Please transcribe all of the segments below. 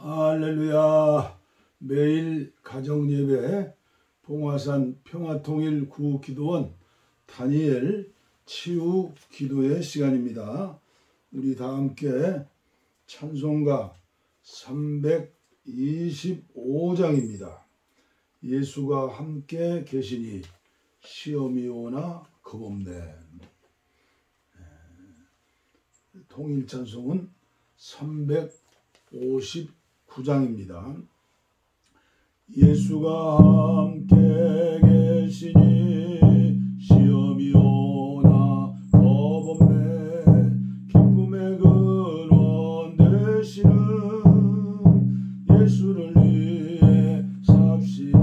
할렐루야. 매일 가정예배 봉화산 평화통일 구기도원 다니엘 치유 기도의 시간입니다. 우리 다 함께 찬송가 325장입니다. 예수가 함께 계시니 시험이 오나 겁없네. 통일 찬송은 359장입니다. 예수가 함께 계시니 시험이 오나 겁없네. 기쁨의 근원 되시는 예수를 위해 삽시다.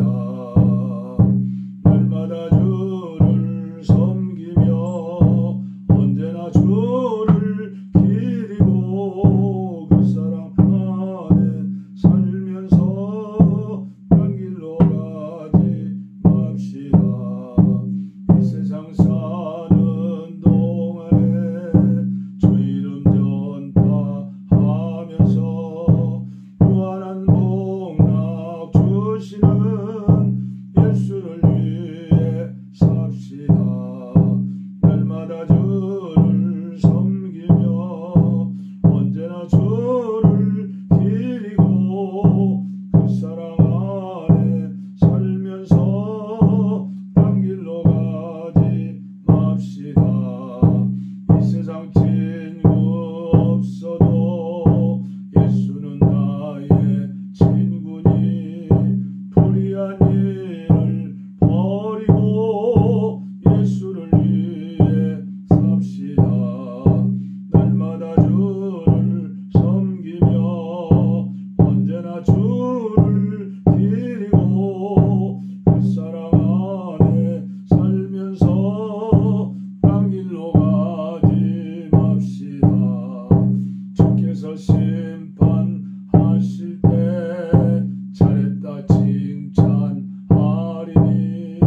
날마다 주를 섬기며 언제나 주를 기리고 그 사랑 안에 살면서 딴 길로 가지 맙시다. 이 세상 사는 동안에 주 이름 전파하면서 무한한 복락 주시는 예수를 위해 삽시다. 날마다 주를 섬기며 언제나 주를 기리고 그 사랑 안에 살면서 딴 길로 가지 맙시다. 이 세상 친구 없어도 예수는 나의 친구니 불의한 일을 버리고 예수를 위해 삽시다. 날마다 주를 섬기며 언제나 주를 기리고 그 사랑 안에 살면서 딴 길로 가지 맙시다. 주께서 심판하실 때 잘했다 칭찬하리니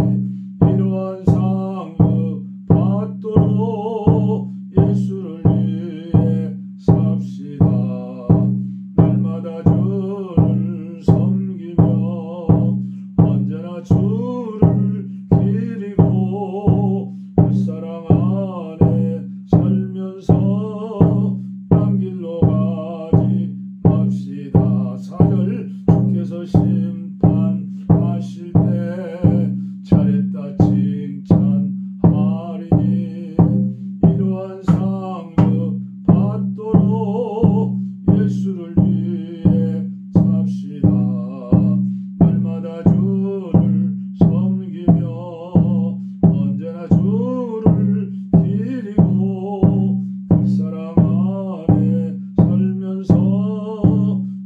이러한 상급 받도록 예수를 위해 삽시다. 날마다 주를 섬기며 언제나 주를 기리고 그 사랑 안에 살면서 딴 길로 가지 맙시다. 4절 주께서 심판하실 때 잘했다 칭찬하리니 이러한 상급 받도록 예수를 위해 삽시다. 날마다 주를 섬기며 언제나 주를 기리고 그 사랑 안에 살면서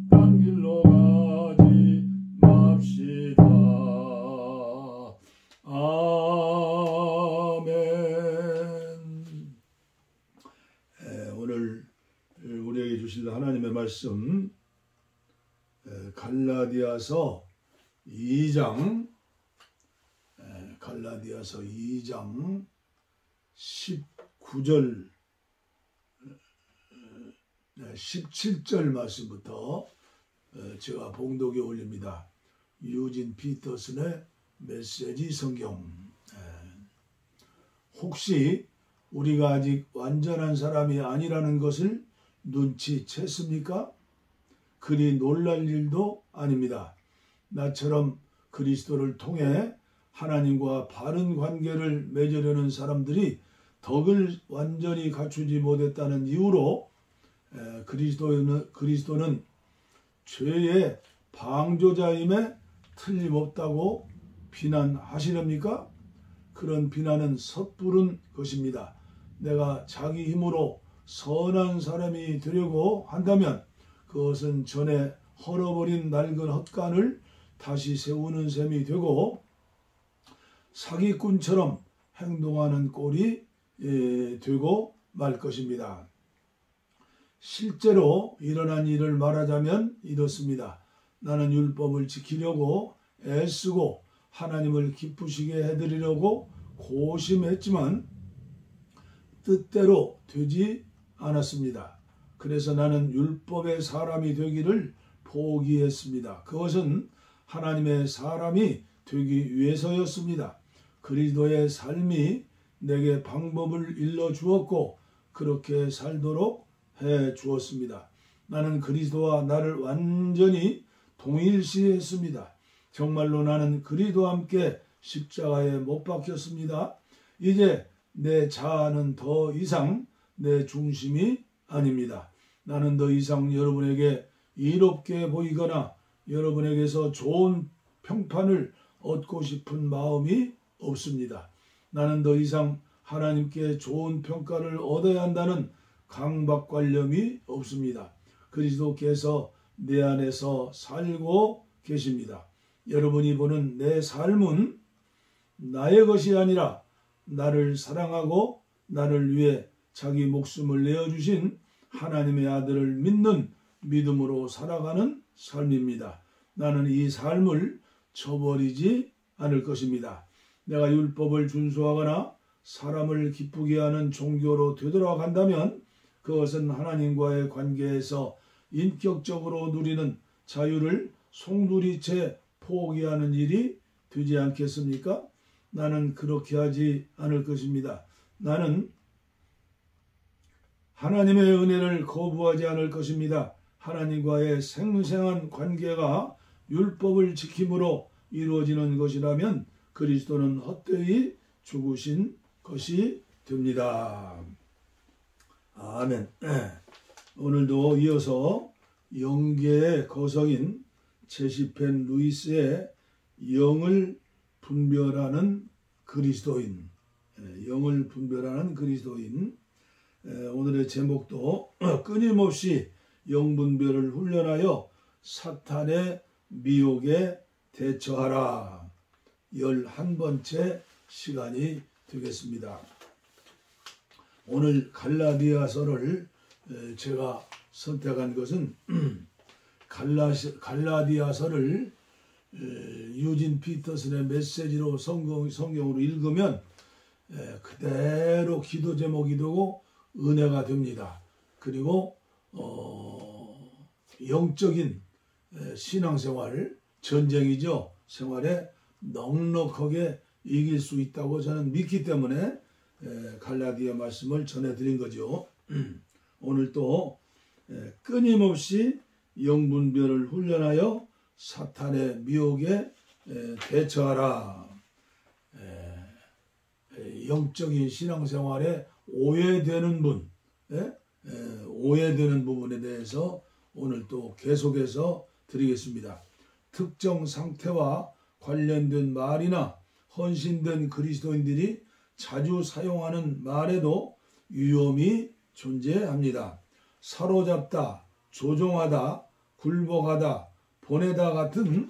딴 길로 가지 맙시다. 아멘. 오늘 우리에게 주실 하나님의 말씀 갈라디아서 2장 19절 17절 말씀부터 제가 봉독에 올립니다. 유진 피터슨의 메시지 성경. 혹시 우리가 아직 완전한 사람이 아니라는 것을 눈치챘습니까? 그리 놀랄 일도 아닙니다. 나처럼 그리스도를 통해 하나님과 바른 관계를 맺으려는 사람들이 덕을 완전히 갖추지 못했다는 이유로 그리스도는 죄의 방조자임에 틀림없다고 비난하시렵니까? 그런 비난은 섣부른 것입니다. 내가 자기 힘으로 선한 사람이 되려고 한다면 그것은 전에 헐어버린 낡은 헛간을 다시 세우는 셈이 되고 사기꾼처럼 행동하는 꼴이 되고 말 것입니다. 실제로 일어난 일을 말하자면 이렇습니다. 나는 율법을 지키려고 애쓰고 하나님을 기쁘시게 해드리려고 고심했지만 뜻대로 되지 않았습니다. 그래서 나는 율법의 사람이 되기를 포기했습니다. 그것은 하나님의 사람이 되기 위해서였습니다. 그리스도의 삶이 내게 방법을 일러주었고 그렇게 살도록 해주었습니다. 나는 그리스도와 나를 완전히 동일시했습니다. 정말로 나는 그리스도와 함께 십자가에 못 박혔습니다. 이제 내 자아는 더 이상 내 중심이 아닙니다. 나는 더 이상 여러분에게 이롭게 보이거나 여러분에게서 좋은 평판을 얻고 싶은 마음이 없습니다. 나는 더 이상 하나님께 좋은 평가를 얻어야 한다는 강박관념이 없습니다. 그리스도께서 내 안에서 살고 계십니다. 여러분이 보는 내 삶은 나의 것이 아니라 나를 사랑하고 나를 위해 자기 목숨을 내어주신 하나님의 아들을 믿는 믿음으로 살아가는 삶입니다. 나는 이 삶을 저버리지 않을 것입니다. 내가 율법을 준수하거나 사람을 기쁘게 하는 종교로 되돌아간다면 그것은 하나님과의 관계에서 인격적으로 누리는 자유를 송두리째 포기하는 일이 되지 않겠습니까? 나는 그렇게 하지 않을 것입니다. 나는 하나님의 은혜를 거부하지 않을 것입니다. 하나님과의 생생한 관계가 율법을 지킴으로 이루어지는 것이라면 그리스도는 헛되이 죽으신 것이 됩니다. 아멘. 오늘도 이어서 영계의 거성인 제시펜 루이스의 영을 분별하는 그리스도인, 영을 분별하는 그리스도인, 오늘의 제목도 끊임없이 영분별을 훈련하여 사탄의 미혹에 대처하라. 11번째 시간이 되겠습니다. 오늘 갈라디아서를 제가 선택한 것은 갈라디아서를 유진 피터슨의 메시지로 성경으로 읽으면 그대로 기도 제목이 되고 은혜가 됩니다. 그리고 영적인 신앙생활, 전쟁이죠. 생활에 넉넉하게 이길 수 있다고 저는 믿기 때문에 갈라디아 말씀을 전해드린 거죠. 오늘 또 끊임없이 영분별을 훈련하여 사탄의 미혹에 대처하라. 영적인 신앙생활에 오해되는 오해되는 부분에 대해서 오늘 또 계속해서 드리겠습니다. 특정 상태와 관련된 말이나 헌신된 그리스도인들이 자주 사용하는 말에도 위험이 존재합니다. 사로잡다, 조종하다, 굴복하다, 보내다 같은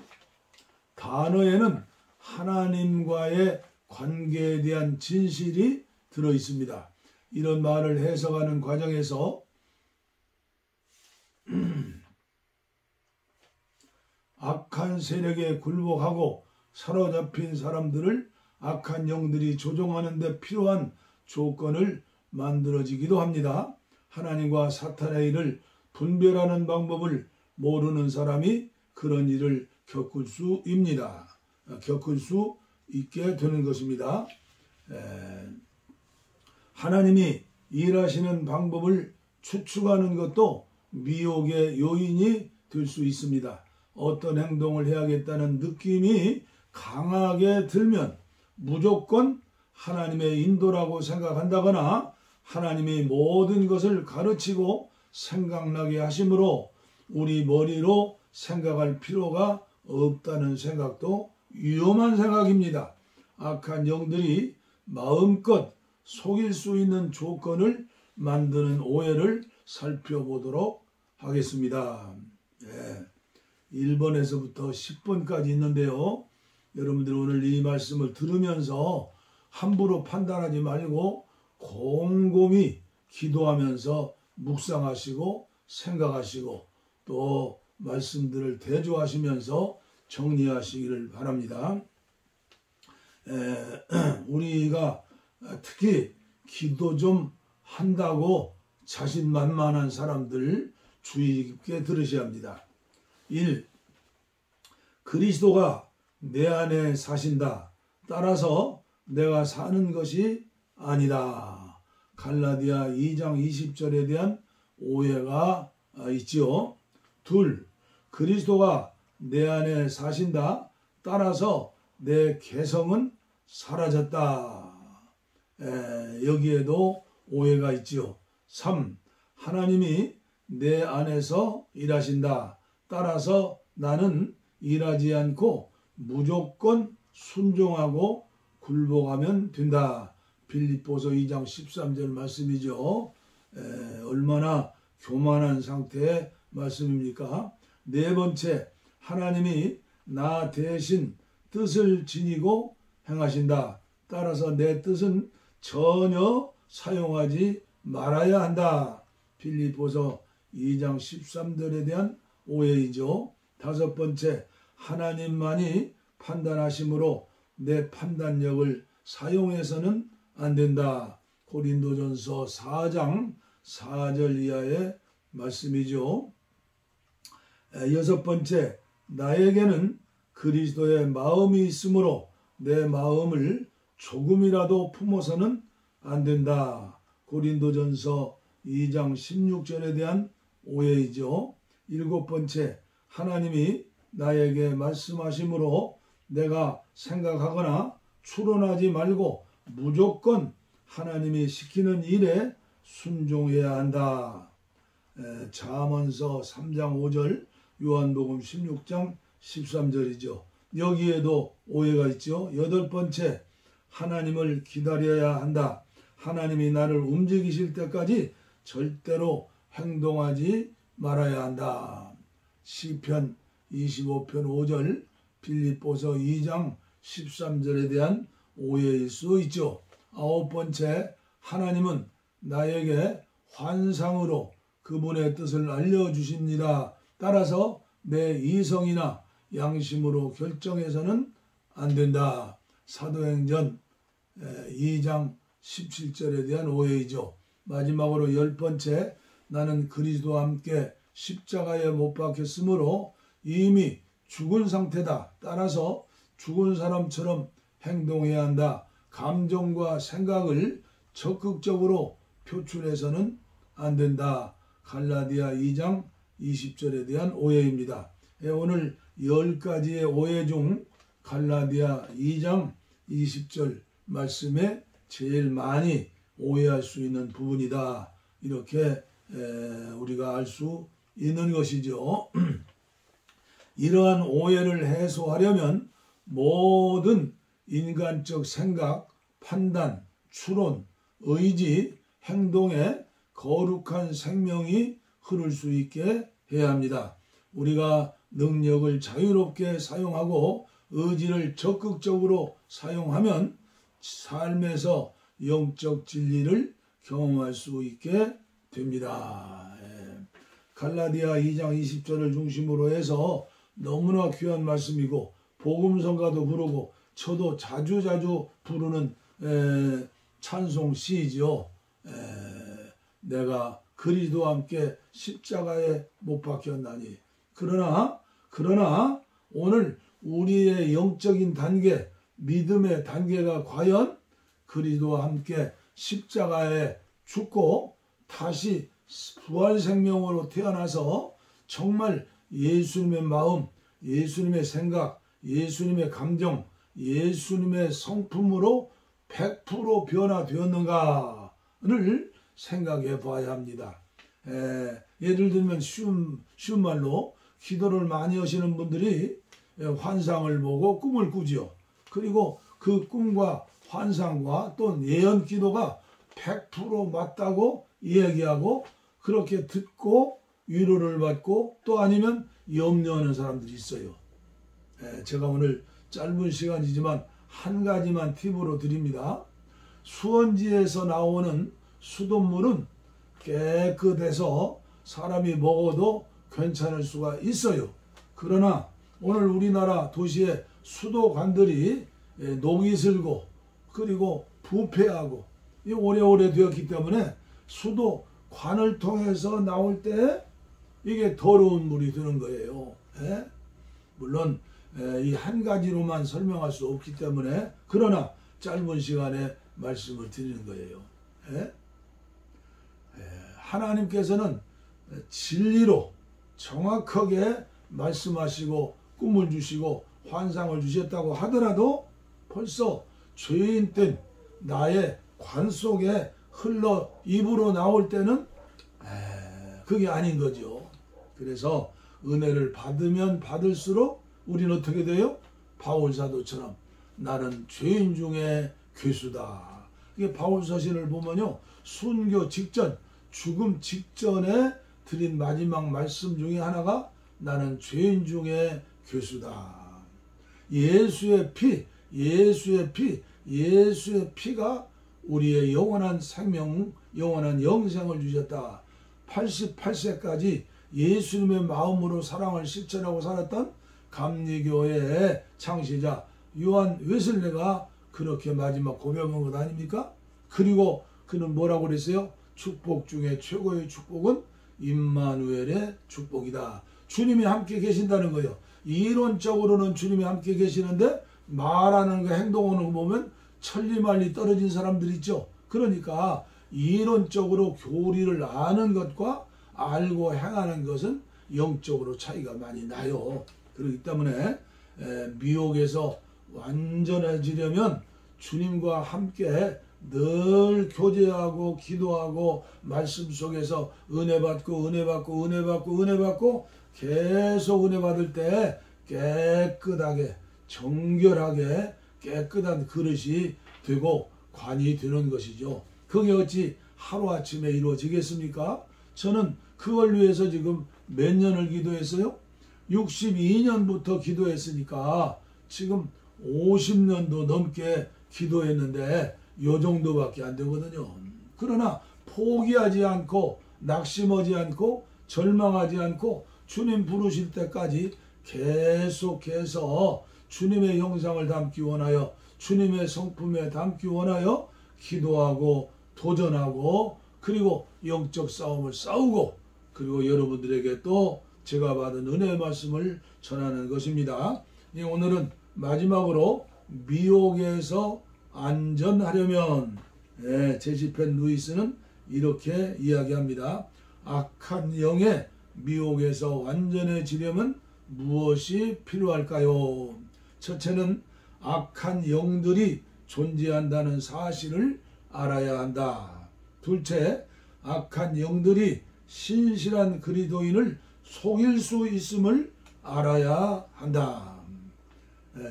단어에는 하나님과의 관계에 대한 진실이 들어 있습니다. 이런 말을 해석하는 과정에서 악한 세력에 굴복하고 사로잡힌 사람들을 악한 영들이 조종하는 데 필요한 조건을 만들어지기도 합니다. 하나님과 사탄의 일을 분별하는 방법을 모르는 사람이 그런 일을 겪을 수 있게 되는 것입니다. 하나님이 일하시는 방법을 추측하는 것도 미혹의 요인이 될 수 있습니다. 어떤 행동을 해야겠다는 느낌이 강하게 들면 무조건 하나님의 인도라고 생각한다거나 하나님이 모든 것을 가르치고 생각나게 하심으로 우리 머리로 생각할 필요가 없다는 생각도 위험한 생각입니다. 악한 영들이 마음껏 속일 수 있는 조건을 만드는 오해를 살펴보도록 하겠습니다. 1번에서부터 10번까지 있는데요. 여러분들 오늘 이 말씀을 들으면서 함부로 판단하지 말고 곰곰이 기도하면서 묵상하시고 생각하시고 또 말씀들을 대조하시면서 정리하시기를 바랍니다. 우리가 특히 기도 좀 한다고 자신만만한 사람들 주의 깊게 들으셔야 합니다. 1. 그리스도가 내 안에 사신다. 따라서 내가 사는 것이 아니다. 갈라디아 2장 20절에 대한 오해가 있지요. 2. 그리스도가 내 안에 사신다. 따라서 내 개성은 사라졌다. 여기에도 오해가 있지요. 3. 하나님이 내 안에서 일하신다. 따라서 나는 일하지 않고 무조건 순종하고 굴복하면 된다. 빌립보서 2장 13절 말씀이죠. 얼마나 교만한 상태의 말씀입니까? 네 번째, 하나님이 나 대신 뜻을 지니고 행하신다. 따라서 내 뜻은 전혀 사용하지 말아야 한다. 빌립보서 2장 13절에 대한 오해이죠. 다섯 번째, 하나님만이 판단하심으로 내 판단력을 사용해서는 안 된다. 고린도전서 4장 4절 이하의 말씀이죠. 여섯 번째, 나에게는 그리스도의 마음이 있으므로 내 마음을 조금이라도 품어서는 안 된다. 고린도전서 2장 16절에 대한 오해이죠. 일곱 번째, 하나님이 나에게 말씀하심으로 내가 생각하거나 추론하지 말고 무조건 하나님이 시키는 일에 순종해야 한다. 잠언서 3장 5절, 요한복음 16장 13절이죠. 여기에도 오해가 있죠. 여덟 번째, 하나님을 기다려야 한다. 하나님이 나를 움직이실 때까지 절대로 행동하지 말아야 한다. 시편 25편 5절, 빌립보서 2장 13절에 대한 오해일 수 있죠. 아홉 번째, 하나님은 나에게 환상으로 그분의 뜻을 알려주십니다. 따라서 내 이성이나 양심으로 결정해서는 안 된다. 사도행전 2장 17절에 대한 오해이죠. 마지막으로 열 번째, 나는 그리스도와 함께 십자가에 못 박혔으므로 이미 죽은 상태다. 따라서 죽은 사람처럼 행동해야 한다. 감정과 생각을 적극적으로 표출해서는 안 된다. 갈라디아 2장 20절에 대한 오해입니다. 오늘 10가지의 오해 중 갈라디아 2장 20절 말씀에 제일 많이 오해할 수 있는 부분이다. 이렇게 우리가 알 수 있는 것이죠. 이러한 오해를 해소하려면 모든 인간적 생각, 판단, 추론, 의지, 행동에 거룩한 생명이 흐를 수 있게 해야 합니다. 우리가 능력을 자유롭게 사용하고 의지를 적극적으로 사용하면 삶에서 영적 진리를 경험할 수 있게 됩니다. 갈라디아 2장 20절을 중심으로 해서 너무나 귀한 말씀이고 복음성가도 부르고 저도 자주 부르는 찬송 시이죠. 내가 그리스도와 함께 십자가에 못 박혔나니. 그러나 오늘 우리의 영적인 단계, 믿음의 단계가 과연 그리스도와 함께 십자가에 죽고 다시 부활 생명으로 태어나서 정말 예수님의 마음, 예수님의 생각, 예수님의 감정, 예수님의 성품으로 100% 변화되었는가를 생각해 봐야 합니다. 예를 들면 쉬운 말로 기도를 많이 하시는 분들이 환상을 보고 꿈을 꾸지요. 그리고 그 꿈과 환상과 또 예언 기도가 100% 맞다고 이야기하고 그렇게 듣고 위로를 받고 또 아니면 염려하는 사람들이 있어요. 제가 오늘 짧은 시간이지만 한 가지만 팁으로 드립니다. 수원지에서 나오는 수돗물은 깨끗해서 사람이 먹어도 괜찮을 수가 있어요. 그러나 오늘 우리나라 도시의 수도관들이 녹이 슬고 그리고 부패하고 오래오래 되었기 때문에 수도관을 통해서 나올 때 이게 더러운 물이 드는 거예요. 예? 물론 이 한 가지로만 설명할 수 없기 때문에 그러나 짧은 시간에 말씀을 드리는 거예요. 예? 하나님께서는 진리로 정확하게 말씀하시고 꿈을 주시고 환상을 주셨다고 하더라도 벌써 죄인된 나의 관 속에 흘러 입으로 나올 때는 그게 아닌 거죠. 그래서 은혜를 받으면 받을수록 우리는 어떻게 돼요? 바울 사도처럼 나는 죄인 중에 괴수다. 이게 바울 서신을 보면요, 순교 직전, 죽음 직전에 드린 마지막 말씀 중에 하나가 나는 죄인 중에 괴수다. 예수의 피가 우리의 영원한 생명, 영원한 영생을 주셨다. 88세까지 예수님의 마음으로 사랑을 실천하고 살았던 감리교회의 창시자 요한 웨슬레가 그렇게 마지막 고백한 것 아닙니까? 그리고 그는 뭐라고 그랬어요? 축복 중에 최고의 축복은 임마누엘의 축복이다. 주님이 함께 계신다는 거예요. 이론적으로는 주님이 함께 계시는데 말하는 거, 행동하는 거 보면 천리말리 떨어진 사람들 있죠. 그러니까 이론적으로 교리를 아는 것과 알고 행하는 것은 영적으로 차이가 많이 나요. 그렇기 때문에 미혹에서 완전해지려면 주님과 함께 늘 교제하고 기도하고 말씀 속에서 은혜 받고 계속 은혜 받을 때 깨끗하게 정결하게 깨끗한 그릇이 되고 관이 되는 것이죠. 그게 어찌 하루아침에 이루어지겠습니까? 저는 그걸 위해서 지금 몇 년을 기도했어요? 62년부터 기도했으니까 지금 50년도 넘게 기도했는데 요 정도밖에 안 되거든요. 그러나 포기하지 않고 낙심하지 않고 절망하지 않고 주님 부르실 때까지 계속해서 주님의 형상을 담기 원하여 주님의 성품에 담기 원하여 기도하고 도전하고 그리고 영적 싸움을 싸우고 그리고 여러분들에게 또 제가 받은 은혜의 말씀을 전하는 것입니다. 오늘은 마지막으로 미혹에서 안전하려면 제시펜 루이스는 이렇게 이야기합니다. 악한 영의 미혹에서 완전해지려면 무엇이 필요할까요? 첫째는 악한 영들이 존재한다는 사실을 알아야 한다. 둘째, 악한 영들이 신실한 그리스도인을 속일 수 있음을 알아야 한다.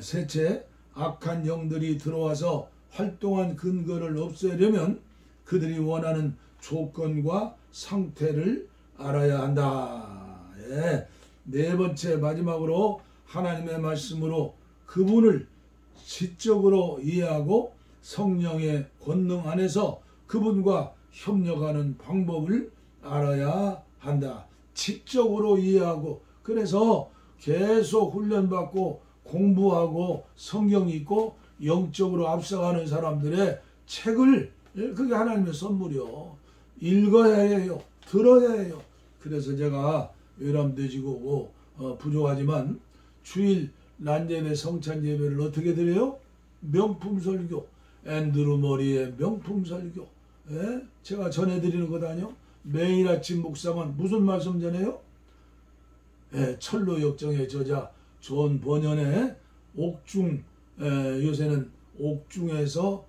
셋째, 악한 영들이 들어와서 활동한 근거를 없애려면 그들이 원하는 조건과 상태를 알아야 한다. 네 번째, 마지막으로 하나님의 말씀으로 그분을 지적으로 이해하고 성령의 권능 안에서 그분과 협력하는 방법을 알아야 한다. 지적으로 이해하고 그래서 계속 훈련받고 공부하고 성경 읽고 영적으로 앞서가는 사람들의 책을 그게 하나님의 선물이요. 읽어야 해요. 들어야 해요. 그래서 제가 외람돼지고 부족하지만 주일 난제배 성찬 예배를 어떻게 드려요? 명품 설교. 앤드루 머리의 명품 설교. 제가 전해드리는 것 아니요? 매일 아침 묵상은 무슨 말씀 전해요? 철로 역정의 저자 존 버년의 옥중 요새는 옥중에서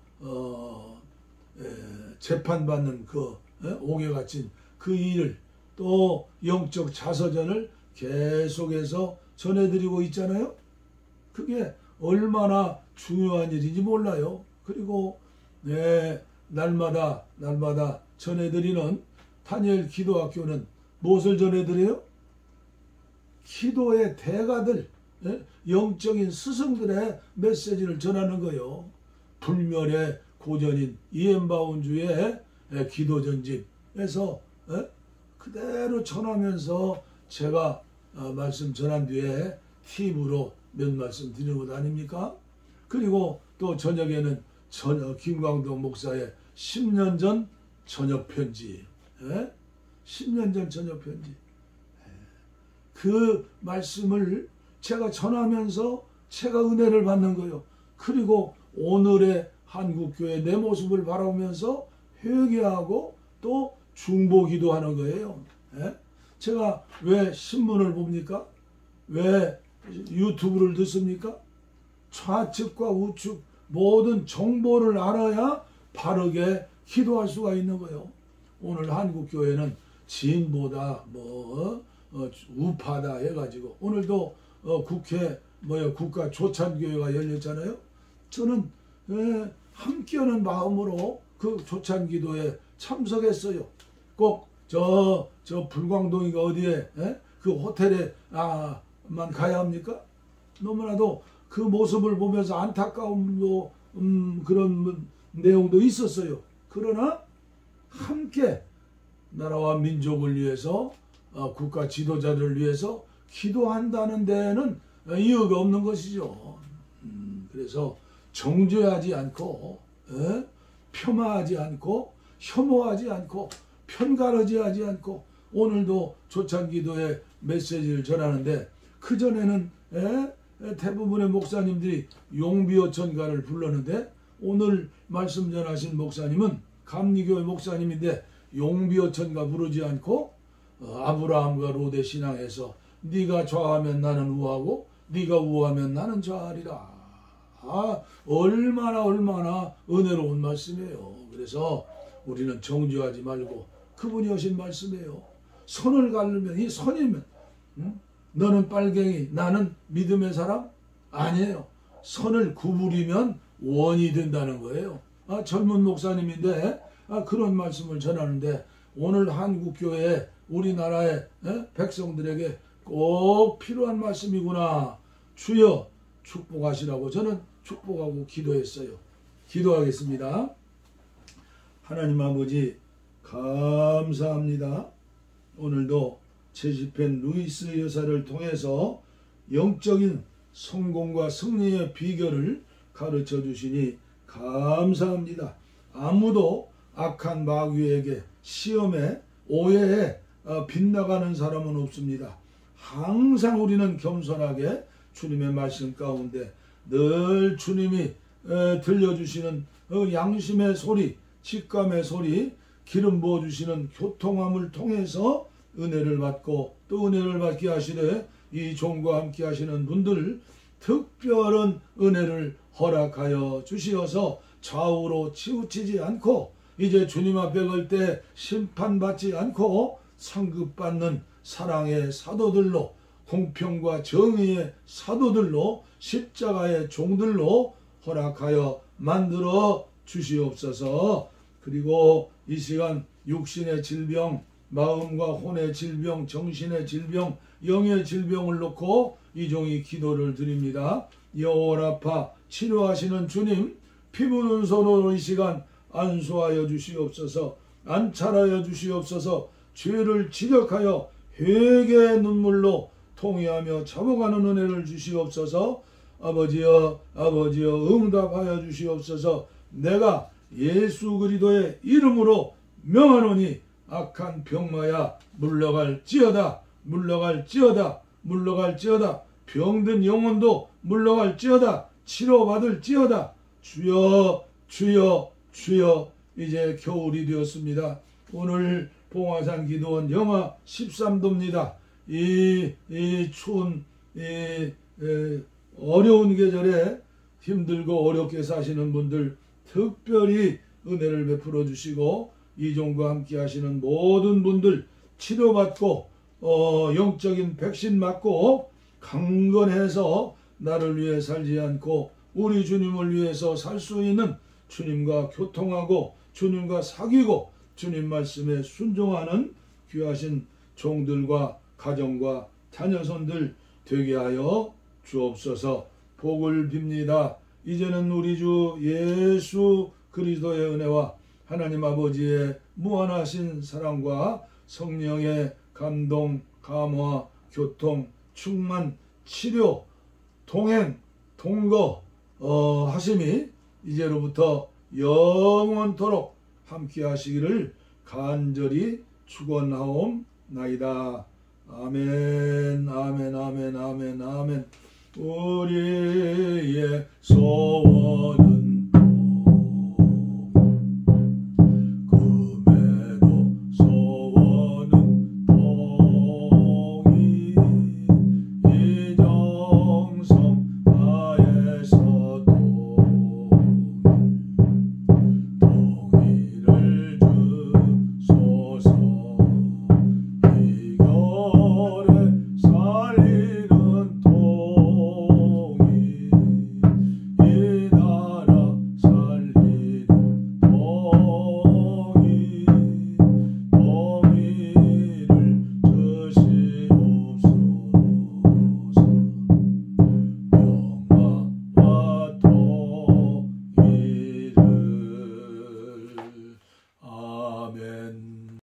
재판받는 그 옥에 갇힌 그 일을 또 영적 자서전을 계속해서 전해드리고 있잖아요. 그게 얼마나 중요한 일인지 몰라요. 그리고 날마다 전해드리는 다니엘 기도학교는 무엇을 전해드려요? 기도의 대가들, 영적인 스승들의 메시지를 전하는 거예요. 불멸의 고전인 이엠바운주의 기도전집에서 그대로 전하면서 제가 말씀 전한 뒤에 팁으로 몇 말씀 드리는 것 아닙니까? 그리고 또 저녁에는 김광동 목사의 10년 전 저녁 편지, 10년 전 저녁 편지. 그 말씀을 제가 전하면서 제가 은혜를 받는 거예요. 그리고 오늘의 한국교회 내 모습을 바라보면서 회개하고 또 중보기도 하는 거예요. 예? 제가 왜 신문을 봅니까? 왜 유튜브를 듣습니까? 좌측과 우측 모든 정보를 알아야 바르게 기도할 수가 있는 거예요. 오늘 한국교회는 진보다 우파다 해가지고 오늘도 국회 국가 조찬교회가 열렸잖아요. 저는 함께하는 마음으로 그 조찬기도에 참석했어요. 꼭 저 불광동이가 어디에 그 호텔에만 가야 합니까? 너무나도 그 모습을 보면서 안타까움도 그런 내용도 있었어요. 그러나 함께 나라와 민족을 위해서 국가 지도자들을 위해서 기도한다는 데는 이유가 없는 것이죠. 그래서 정죄하지 않고 폄하하지 않고 혐오하지 않고 편가르지 하지 않고 오늘도 조찬기도의 메시지를 전하는데 그전에는 대부분의 목사님들이 용비어천가를 불렀는데 오늘 말씀 전하신 목사님은 감리교회 목사님인데 용비어천가 부르지 않고 아브라함과 롯의 신앙에서 네가 좌하면 나는 우하고 네가 우하면 나는 좌하리라. 얼마나 은혜로운 말씀이에요. 그래서 우리는 정죄하지 말고 그분이 하신 말씀이에요. 선을 가르면 이 선이면 너는 빨갱이 나는 믿음의 사람? 아니에요. 선을 구부리면 원이 된다는 거예요. 젊은 목사님인데 그런 말씀을 전하는데 오늘 한국교회 우리나라의 백성들에게 꼭 필요한 말씀이구나. 주여 축복하시라고 저는 축복하고 기도했어요. 기도하겠습니다. 하나님 아버지 감사합니다. 오늘도 제시펜 루이스 여사를 통해서 영적인 성공과 승리의 비결을 가르쳐 주시니 감사합니다. 아무도 악한 마귀에게 시험에 오해에 빗나가는 사람은 없습니다. 항상 우리는 겸손하게 주님의 말씀 가운데 늘 주님이 들려주시는 양심의 소리, 직감의 소리, 기름 부어주시는 교통함을 통해서 은혜를 받고 또 은혜를 받게 하시되 이 종과 함께 하시는 분들 특별한 은혜를 허락하여 주시어서 좌우로 치우치지 않고 이제 주님 앞에 갈 때 심판받지 않고 상급받는 사랑의 사도들로 공평과 정의의 사도들로 십자가의 종들로 허락하여 만들어 주시옵소서. 그리고 이 시간 육신의 질병, 마음과 혼의 질병, 정신의 질병, 영의 질병을 놓고 이 종이 기도를 드립니다. 여호라파 치료하시는 주님, 피부는 손으로 이 시간 안수하여 주시옵소서. 안찰하여 주시옵소서. 죄를 지적하여 회개의 눈물로 통회하며 잡아가는 은혜를 주시옵소서. 아버지여 응답하여 주시옵소서. 내가 예수 그리스도의 이름으로 명하노니 악한 병마야 물러갈지어다. 병든 영혼도 물러갈지어다. 치료받을지어다. 주여 이제 겨울이 되었습니다. 오늘 봉화산 기도원 영하 13도입니다. 이 추운 어려운 계절에 힘들고 어렵게 사시는 분들 특별히 은혜를 베풀어 주시고 이종과 함께 하시는 모든 분들 치료받고 영적인 백신 맞고 강건해서 나를 위해 살지 않고 우리 주님을 위해서 살 수 있는 주님과 교통하고 주님과 사귀고 주님 말씀에 순종하는 귀하신 종들과 가정과 자녀손들 되게 하여 주옵소서. 복을 빕니다. 이제는 우리 주 예수 그리스도의 은혜와 하나님 아버지의 무한하신 사랑과 성령의 감동, 감화, 교통, 충만, 치료, 동행, 동거 하심이 이제로부터 영원토록 함께 하시기를 간절히 축원하옵나이다. 아멘, 아멘, 아멘, 아멘, 아멘. 우리의 소원은